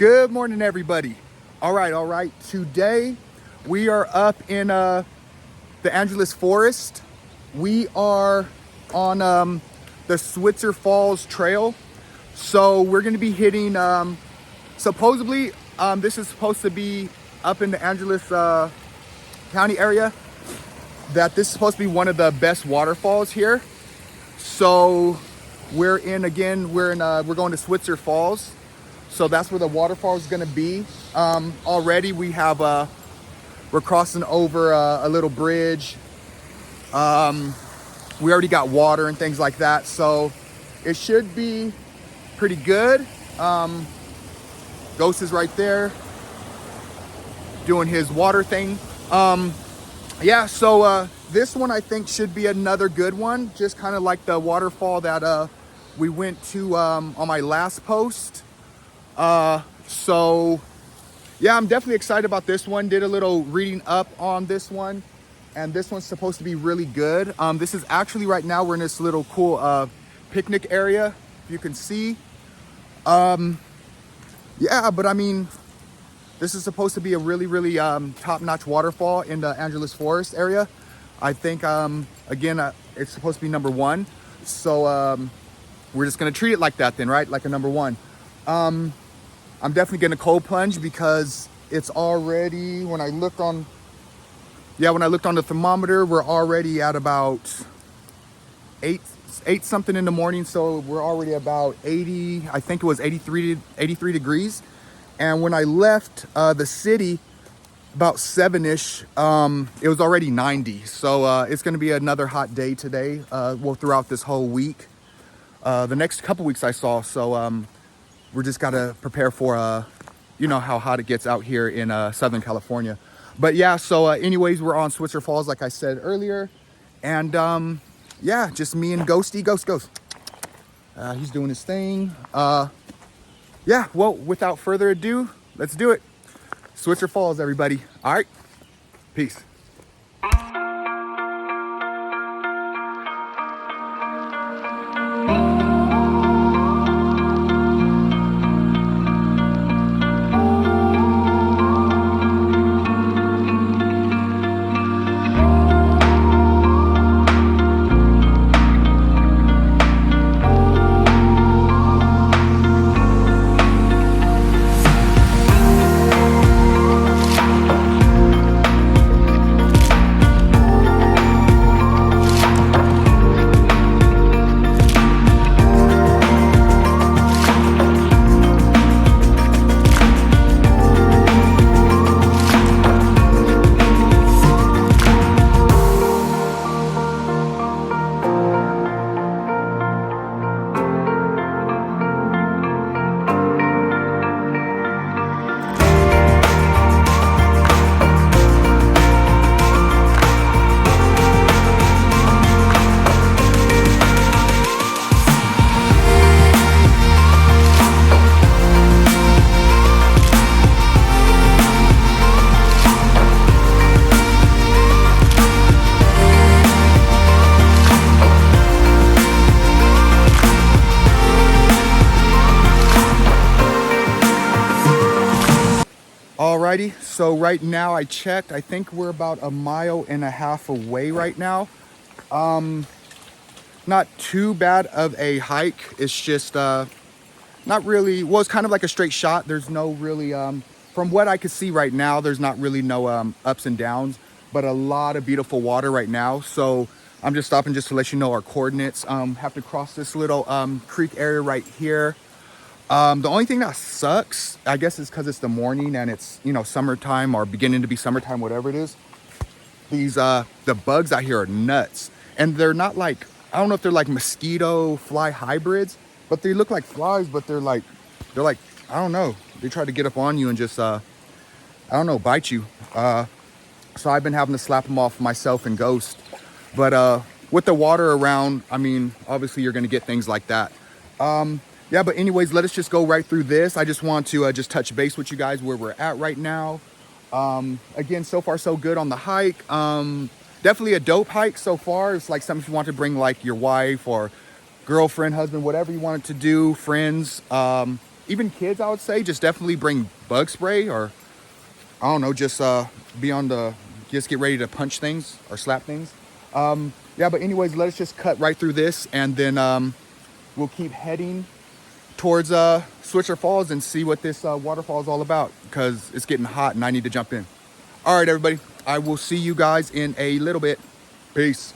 Good morning, everybody. All right. Today we are up in the Angeles Forest. We are on the Switzer Falls Trail. So we're going to be hitting, supposedly, this is supposed to be up in the Angeles County area, that this is supposed to be one of the best waterfalls here. So we're going to Switzer Falls. So that's where the waterfall is going to be. Already we're crossing over a little bridge. We already got water and things like that. So it should be pretty good. Ghost is right there doing his water thing. So this one I think should be another good one. Just kind of like the waterfall that we went to on my last post. So yeah, I'm definitely excited about this one. Did a little reading up on this one, and this one's supposed to be really good. This is actually right now we're in this little cool picnic area, if you can see. Yeah, but I mean, this is supposed to be a really top-notch waterfall in the Angeles Forest area. I think again it's supposed to be number one, so we're just gonna treat it like that then, right? Like a number one. I'm definitely getting a cold plunge because it's already, when I looked on the thermometer, we're already at about eight something in the morning. So we're already about 80, I think it was 83 degrees. And when I left the city about 7-ish, it was already 90. So it's going to be another hot day today, throughout this whole week. The next couple weeks I saw. So we're just got to prepare for, you know, how hot it gets out here in Southern California. But yeah, so anyways, we're on Switzer Falls, like I said earlier. And yeah, just me and Ghosty. Ghost. He's doing his thing. Yeah, well, without further ado, let's do it. Switzer Falls, everybody. All right, peace. Alrighty, so right now I checked, I think we're about 1.5 miles away right now. Not too bad of a hike. It's just not really, well, it's kind of like a straight shot. There's no really, from what I could see right now, there's not really no ups and downs, but a lot of beautiful water right now. So I'm just stopping just to let you know our coordinates. Have to cross this little creek area right here. The only thing that sucks, I guess, is because it's the morning and it's, you know, summertime or beginning to be summertime, whatever it is. These the bugs out here are nuts, and they're not like, I don't know if they're like mosquito fly hybrids, but they look like flies, but they're like I don't know, they try to get up on you and just I don't know, bite you. So I've been having to slap them off myself and Ghost, but with the water around, I mean, obviously you're gonna get things like that. Yeah, but anyways, let us just go right through this. I just want to just touch base with you guys where we're at right now. Again, so far so good on the hike. Definitely a dope hike so far. It's like something you want to bring like your wife or girlfriend, husband, whatever you want it to do, friends. even kids, I would say, just definitely bring bug spray, or I don't know, just just get ready to punch things or slap things. Yeah, but anyways, let's just cut right through this, and then we'll keep heading towards Switzer Falls and see what this waterfall is all about, because it's getting hot and I need to jump in. All right, everybody, I will see you guys in a little bit. Peace.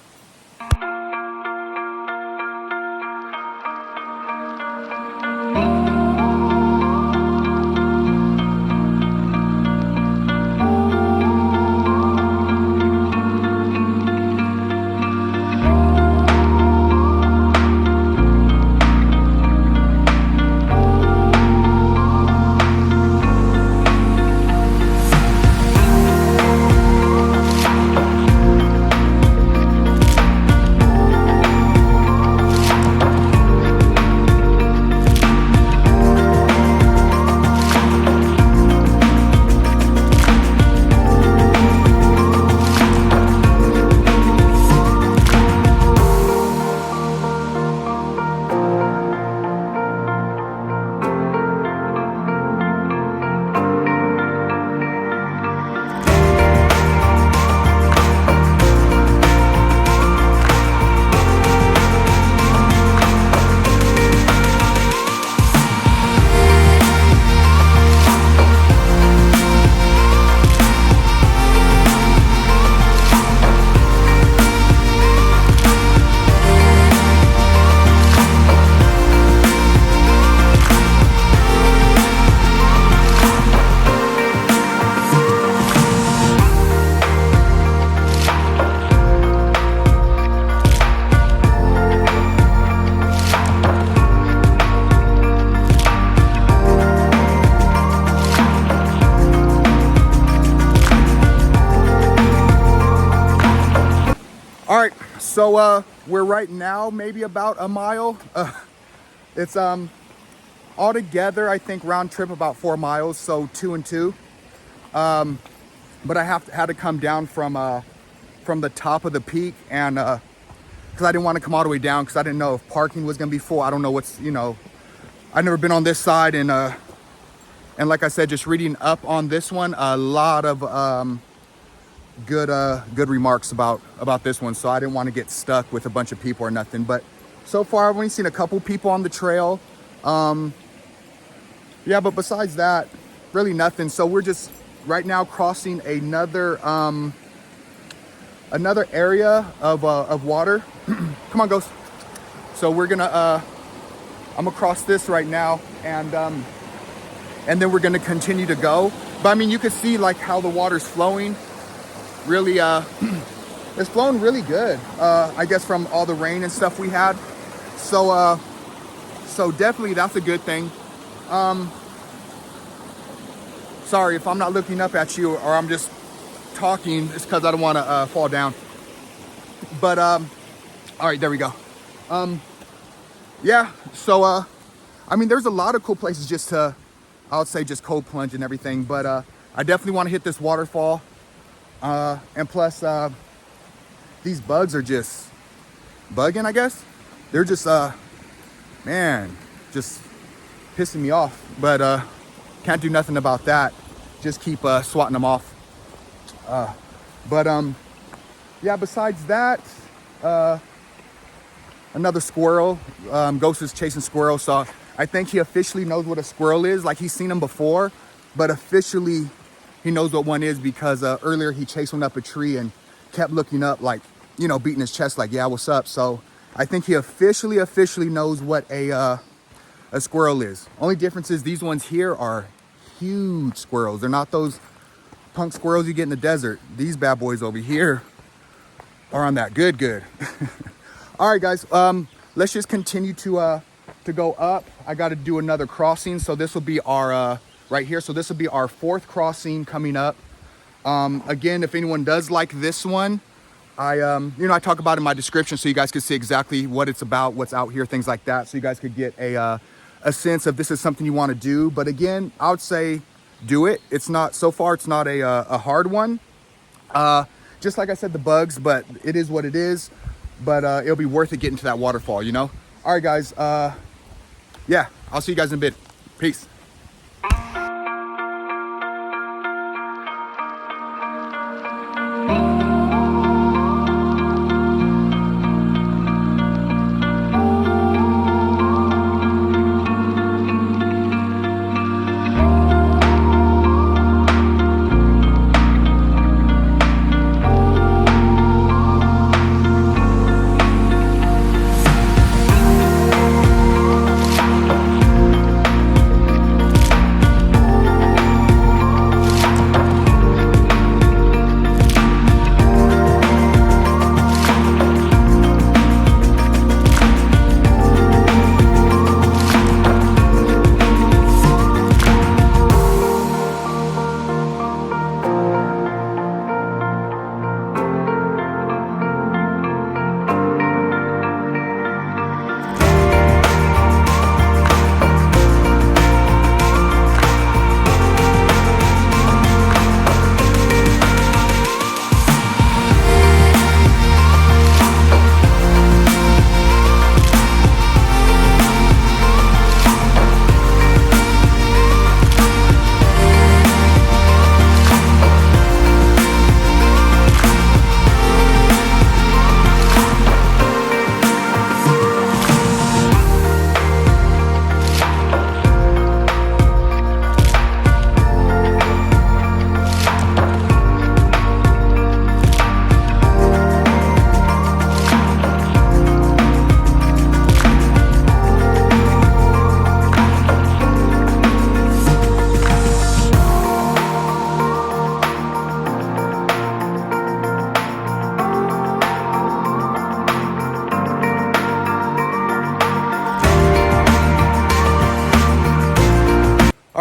All right, so we're right now maybe about a mile. It's altogether, I think, round trip about 4 miles, so 2 and 2. But I had to come down from the top of the peak, and because I didn't want to come all the way down, because I didn't know if parking was gonna be full. I don't know what's, I've never been on this side, and like I said, just reading up on this one, a lot of good remarks about this one, so I didn't want to get stuck with a bunch of people or nothing. But so far I've only seen a couple people on the trail. Yeah, but besides that, really nothing. So we're just right now crossing another area of water. Come on, Ghost. So we're gonna I'm gonna cross this right now, and then we're gonna continue to go. But I mean, you can see like how the water's flowing. Really, it's flowing really good, I guess, from all the rain and stuff we had. So definitely that's a good thing. Sorry if I'm not looking up at you or I'm just talking, it's because I don't want to fall down. But all right, there we go. Yeah, so I mean, there's a lot of cool places just to, I would say, just cold plunge and everything. But I definitely want to hit this waterfall. And plus, these bugs are just bugging, I guess. They're just, man, just pissing me off. But can't do nothing about that. Just keep swatting them off. Yeah, besides that, another squirrel. Ghost is chasing squirrels, so I think he officially knows what a squirrel is. Like, he's seen them before, but officially he knows what one is, because earlier he chased one up a tree and kept looking up, like, beating his chest like, yeah, what's up? So I think he officially knows what a squirrel is. Only difference is these ones here are huge squirrels. They're not those punk squirrels you get in the desert. These bad boys over here are on that good. All right, guys, let's just continue to go up. I got to do another crossing, so this will be our right here. So this will be our 4th crossing coming up. Again, if anyone does like this one, I talk about it in my description, so you guys can see exactly what it's about, what's out here, things like that, so you guys could get a sense of this is something you want to do. But again, I would say do it. It's not, so far it's not a hard one. Just like I said, the bugs, but it is what it is. But it'll be worth it getting to that waterfall, All right, guys. Yeah, I'll see you guys in a bit. Peace.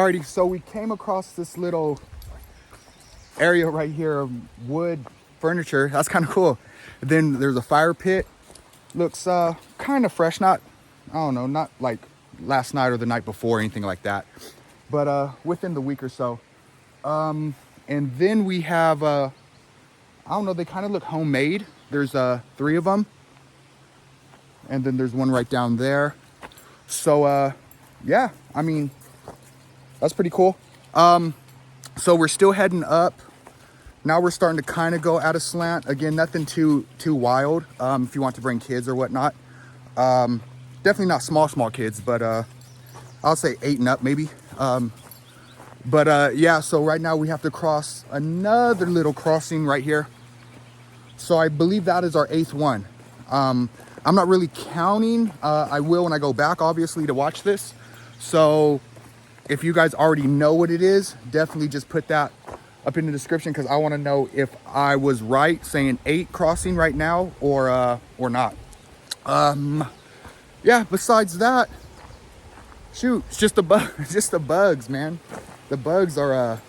Alrighty, so we came across this little area right here of wood furniture. That's kind of cool. Then there's a fire pit. Looks kind of fresh. Not, I don't know, not like last night or the night before, anything like that. But within the week or so. And then we have, I don't know, they kind of look homemade. There's 3 of them. And then there's one right down there. So yeah, I mean, that's pretty cool. So we're still heading up. Now we're starting to kind of go at a slant. Again, nothing too wild. If you want to bring kids or whatnot. Definitely not small kids, but I'll say 8 and up maybe. Yeah, so right now we have to cross another little crossing right here. So I believe that is our 8th one. I'm not really counting. I will when I go back, obviously, to watch this. So if you guys already know what it is, definitely just put that up in the description, because I want to know if I was right saying 8 crossing right now or not. Yeah, besides that, shoot, it's just it's just the bugs, man. The bugs are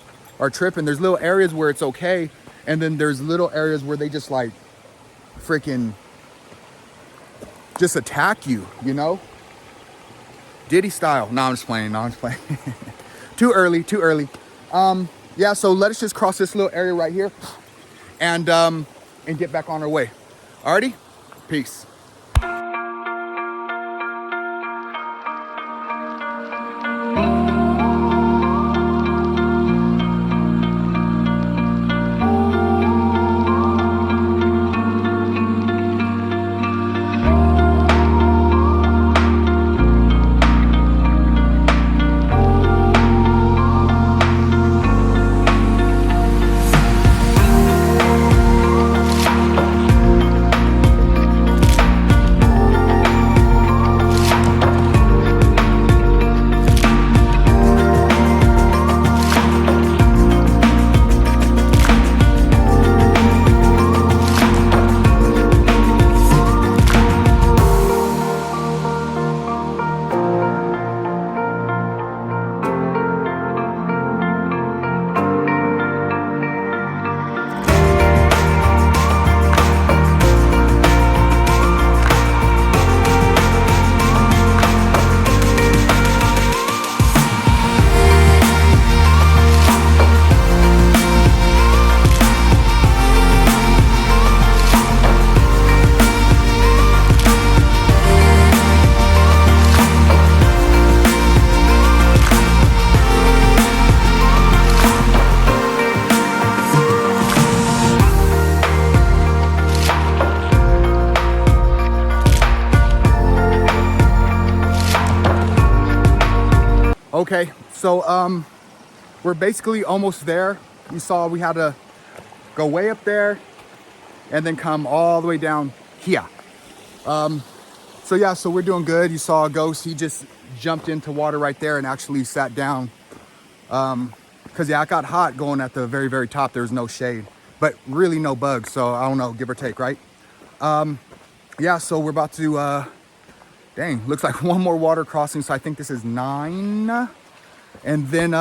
tripping. There's little areas where it's okay, and then there's little areas where they just like freaking just attack you, you know? Diddy style. No, I'm just playing. Too early. Yeah, so let us just cross this little area right here and get back on our way. Alrighty? Peace. Okay, so we're basically almost there. You saw we had to go way up there and then come all the way down here. So yeah, so we're doing good. You saw a ghost. He just jumped into water right there and actually sat down. Cause yeah, it got hot going at the very, very top. There's no shade, but really no bugs. So I don't know, give or take, right? Yeah, so we're about to, dang, looks like one more water crossing. So I think this is 9. And then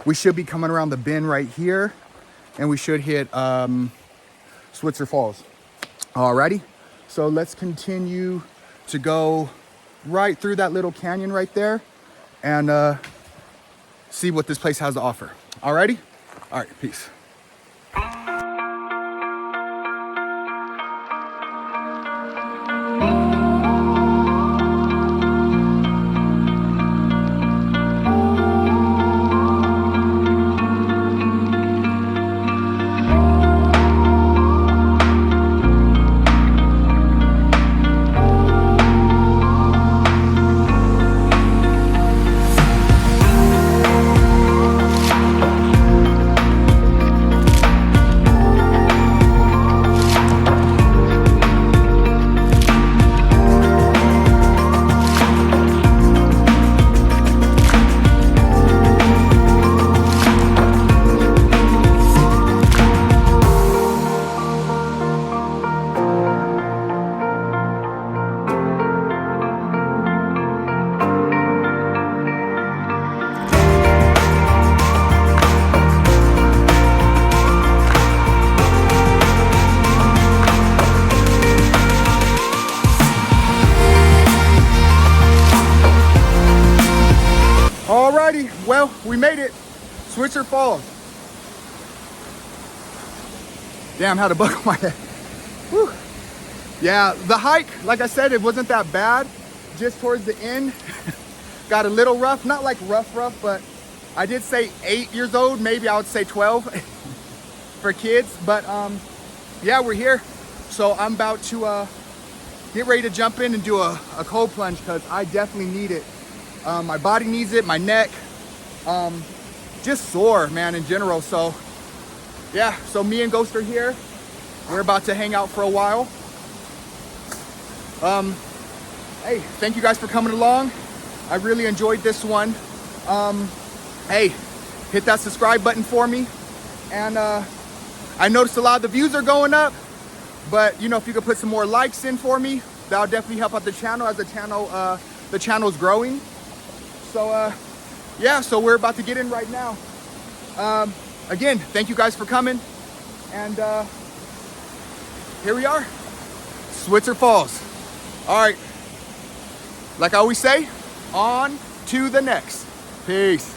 we should be coming around the bend right here, and we should hit Switzer Falls. Alrighty, so let's continue to go right through that little canyon right there and see what this place has to offer. Alrighty? All right, peace. made it. Switzer Falls. Damn, had a bug on my head. Whew. Yeah, the hike, like I said, it wasn't that bad. Just towards the end, got a little rough. Not like rough, but I did say 8 years old. Maybe I would say 12 for kids. But yeah, we're here. So I'm about to get ready to jump in and do a cold plunge because I definitely need it. My body needs it, my neck, just sore, man, in general. So yeah, so me and Ghost are here. We're about to hang out for a while. Hey, thank you guys for coming along. I really enjoyed this one. Hey, hit that subscribe button for me. And I noticed a lot of the views are going up, but you know, if you could put some more likes in for me, that'll definitely help out the channel as the channel is growing. So yeah, so we're about to get in right now. Again, thank you guys for coming. And here we are, Switzer Falls. All right, like I always say, on to the next. Peace.